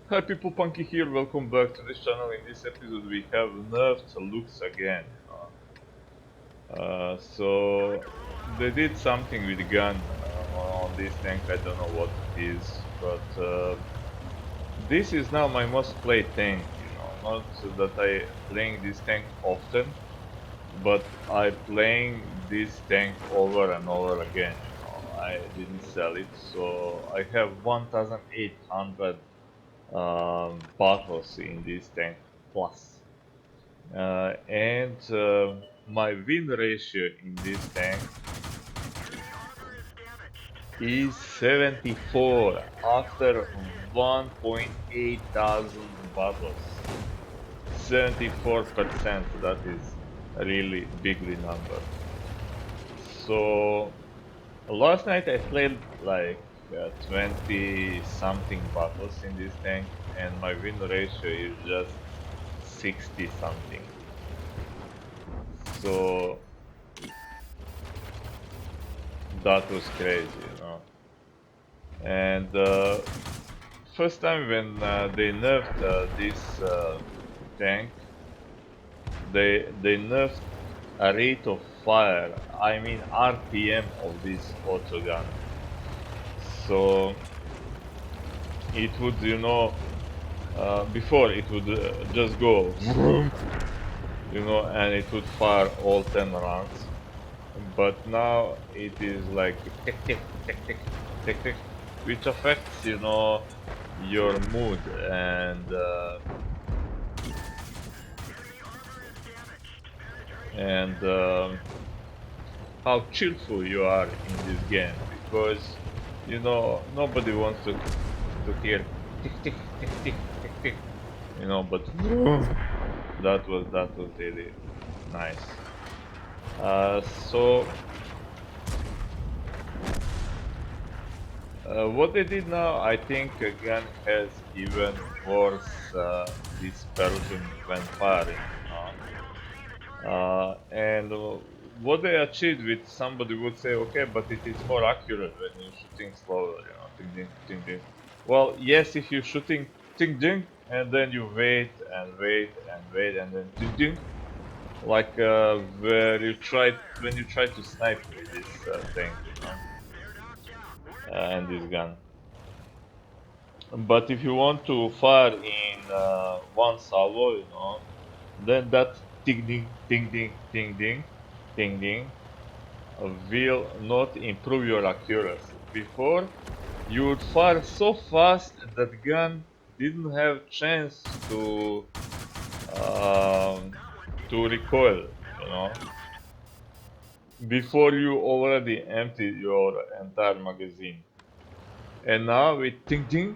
Hi people, PANKI here, welcome back to this channel. In this episode we have nerfed Luchs again. So they did something with the gun on this tank, I don't know what it is, but this is now my most played tank, not that I playing this tank often, but I playing this tank over and over again, I didn't sell it, so I have 1800 battles in this tank plus. And my win ratio in this tank is 74 after 1.8 thousand battles. 74%, that is a really bigly number. So last night I played like 20 something battles in this tank and my win ratio is just 60 something. So that was crazy. And first time when they nerfed this tank, they nerfed a rate of fire, I mean RPM of this auto gun. So it would, before it would just go, vroom, and it would fire all 10 rounds. But now it is like tick tick tick tick tick tick, which affects your mood and how cheerful you are in this game, because nobody wants to hear tick tick tick tick tick tick, but that was really nice. So what they did now, I think, again has even worse dispersion when firing. And what they achieved with, somebody would say, okay, but it is more accurate when you're shooting slower, ting ding, ting ding. Well, yes, if you're shooting ting ding, and then you wait and wait and wait and then ting ding, like when you try to snipe with this thing, and this gun. But if you want to fire in one salvo, then that ting ding, ting ding, ting ding, ting ding will not improve your accuracy. Before, you would fire so fast that gun didn't have chance um, to recoil, you know, before you already emptied your entire magazine. And now with ting ding,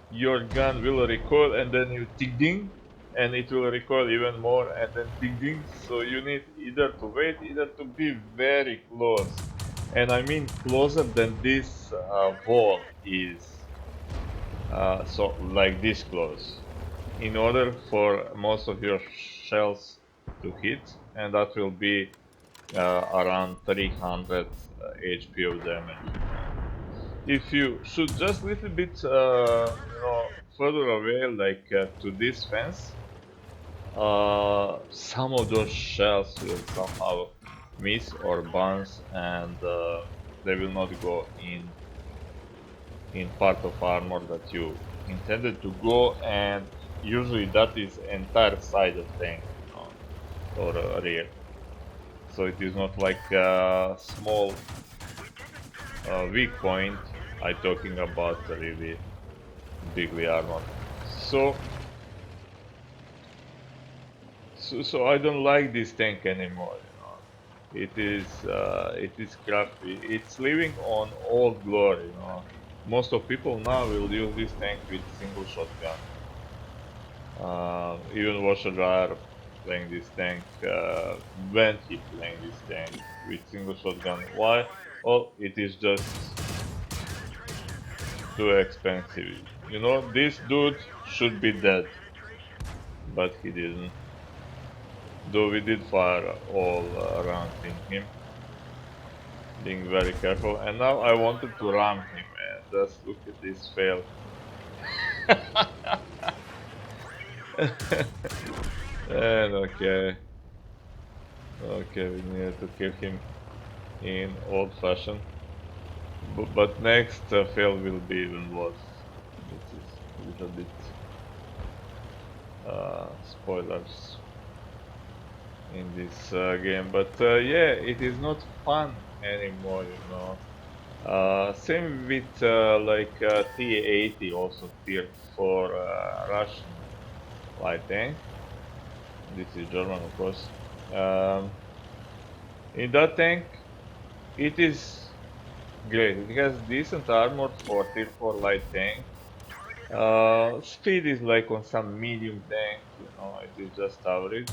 your gun will recoil, and then you ding ding, and it will recoil even more, and then ding ding. So you need either to wait, either to be very close, and I mean closer than this wall is, so like this close, in order for most of your shells to hit, and that will be around 300 HP of damage. If you shoot just a little bit, further away, like to this fence, some of those shells will somehow miss or bounce, and they will not go in part of armor that you intended to go, and usually that is entire side of tank, or rear. So it is not like a small weak point. I talking about really bigly armor. So, so I don't like this tank anymore. It is crappy. It's living on old glory. Most of people now will use this tank with single shotgun. Even washer dryer playing this tank. Venti playing this tank with single shotgun. Why? Well, it is just too expensive. This dude should be dead, but he didn't. Though we did fire all around in him, being very careful. And now I wanted to ram him, and just look at this fail. And okay, okay, we need to kill him in old fashion. But next fail will be even worse. This is a little bit spoilers in this game. But yeah, it is not fun anymore, you know. Same with T-80, also tier for Russian light tank. This is German, of course. Um, in that tank, it is great. It has decent armor for tier 4 light tank. Speed is like on some medium tank, you know, it is just average.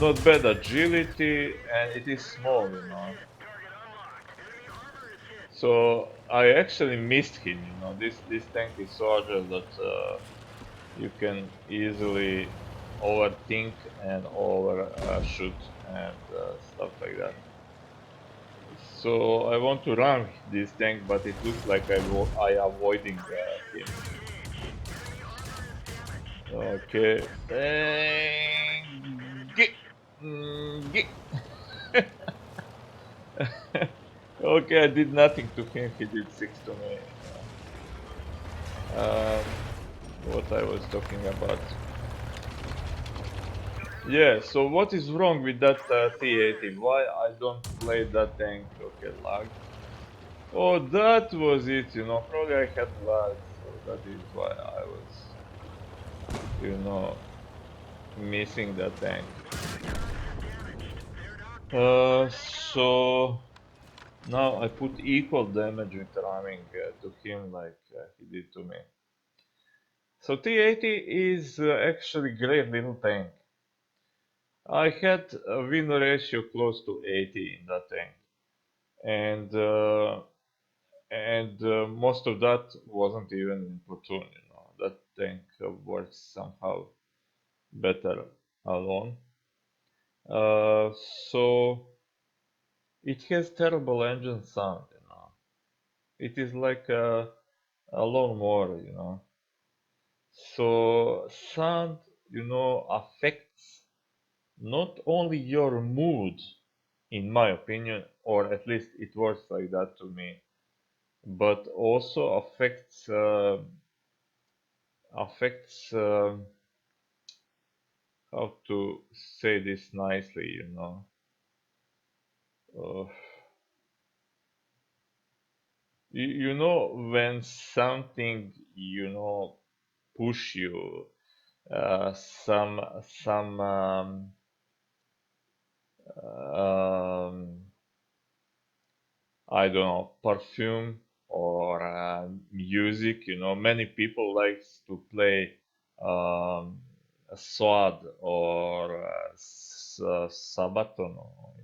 Not bad agility, and it is small, you know. So I actually missed him, you know. This tank is so agile that you can easily overthink and overshoot and stuff like that. So I want to run this tank, but it looks like I avoiding him. Okay. Get. Get. Okay, I did nothing to him. He did six to me. What I was talking about. Yeah. So what is wrong with that T80? Why I don't play that tank? Okay, lag. Oh, that was it. You know, probably I had lag, so that is why I was, you know, missing that tank. So now I put equal damage with ramming to him like he did to me. So T80 is actually great little tank. I had a win ratio close to 80 in that tank, and most of that wasn't even in platoon. You know, that tank works somehow better alone. Uh, so it has terrible engine sound. You know, it is like a lawnmower. You know, so sound, you know, affects not only your mood, in my opinion, or at least it works like that to me, but also affects how to say this nicely, you know. Uh, you know when something, you know, push you, some um, I don't know, perfume or music. You know, many people likes to play a swad or Sabaton.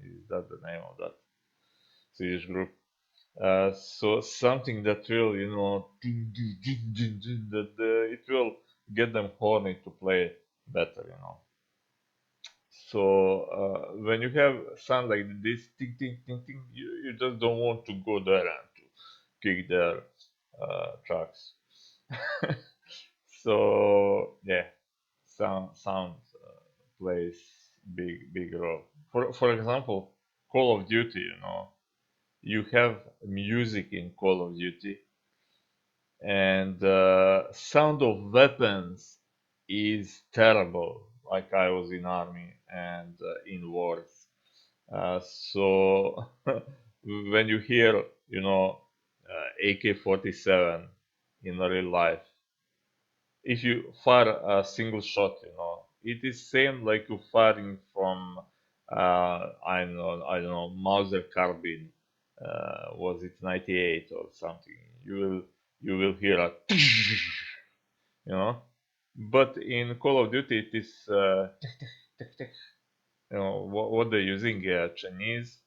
Is that the name of that Swedish group? So something that will, you know, that it will get them horny to play better. You know. So when you have sound like this, ting ting ting ting, you just don't want to go there and to kick their tracks. So yeah, sound plays big role. For example, Call of Duty. You know, you have music in Call of Duty, and sound of weapons is terrible. Like I was in army and in wars. So when you hear, you know, AK-47 in real life, if you fire a single shot, you know, it is same like you firing from I don't know, Mauser carbine. Was it 98 or something? You will hear a you know, but in Call of Duty it is you know what they're using, Chinese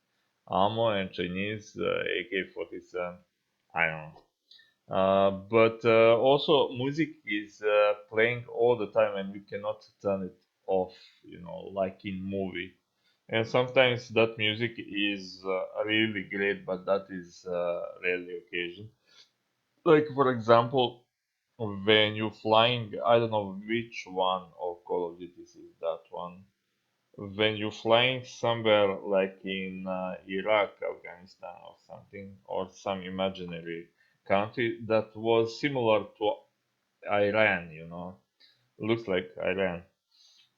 ammo and Chinese AK-47. I don't know. But also music is playing all the time and you cannot turn it off, you know, like in movie. And sometimes that music is really great, but that is rarely occasion. Like for example, when you flying, I don't know which one of Call of Duty is that one. When you flying somewhere like in Iraq, Afghanistan, or something, or some imaginary country that was similar to Iran, looks like Iran,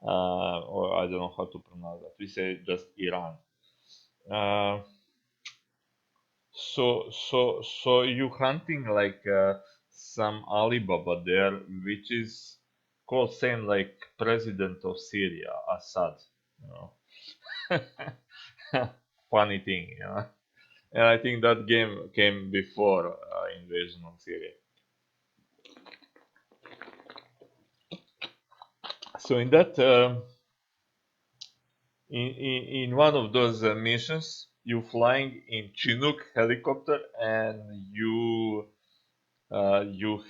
or I don't know how to pronounce that. We say just Iran. Uh, so you hunting like some Alibaba there, which is called same like president of Syria, Assad. You know, funny thing, And I think that game came before invasion of Syria. So in that, in one of those missions, you flying in Chinook helicopter, and you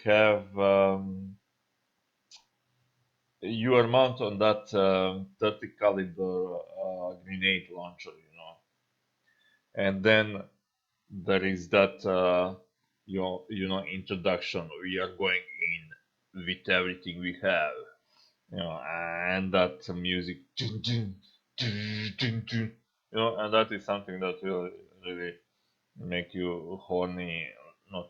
have you are mounted on that 30 caliber grenade launcher, and then there is that introduction. We are going in with everything we have, and that music, dun, dun, dun, dun, dun, and that is something that will really make you horny, not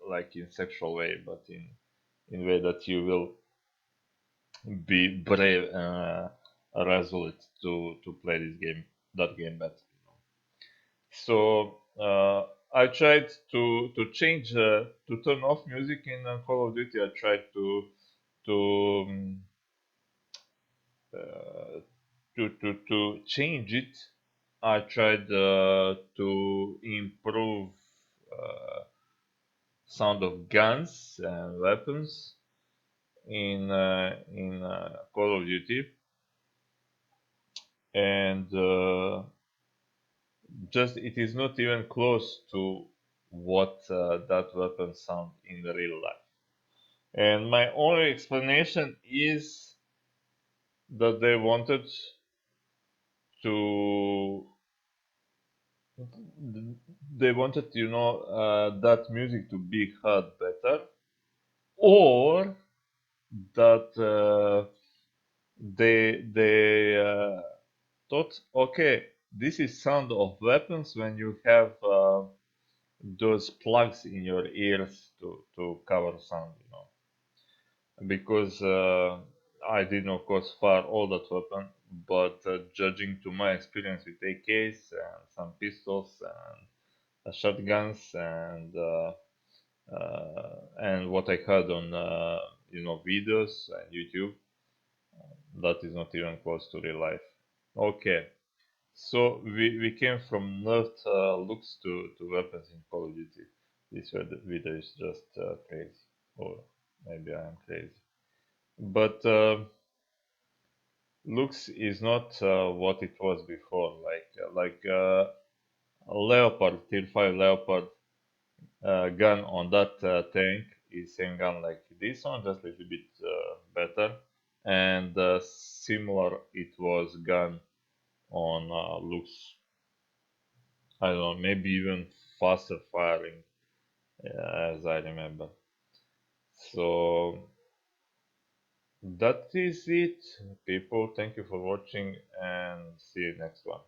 like in sexual way, but in way that you will be brave and resolute to play this game, that game better. So I tried to change to turn off music in Call of Duty. I tried to um, uh, to change it. I tried to improve sound of guns and weapons in Call of Duty, and just it is not even close to what that weapon sound in real life. And my only explanation is that to they wanted, that music to be heard better, or that they thought, okay, this is sound of weapons when you have those plugs in your ears to cover sound, because I didn't, of course, fire all that weapon, but judging to my experience with AKs and some pistols and shotguns and what I heard on videos and YouTube, that is not even close to real life. Okay, so we came from Nerf looks to weapons in Call of Duty. This video is just crazy, or maybe I am crazy. But looks is not what it was before. Like a Leopard, Tier 5 Leopard gun on that tank is same gun like this one, just a little bit better, and similar it was gun on Luchs. I don't know, maybe even faster firing, as I remember. So that is it, people. Thank you for watching, and see you next one.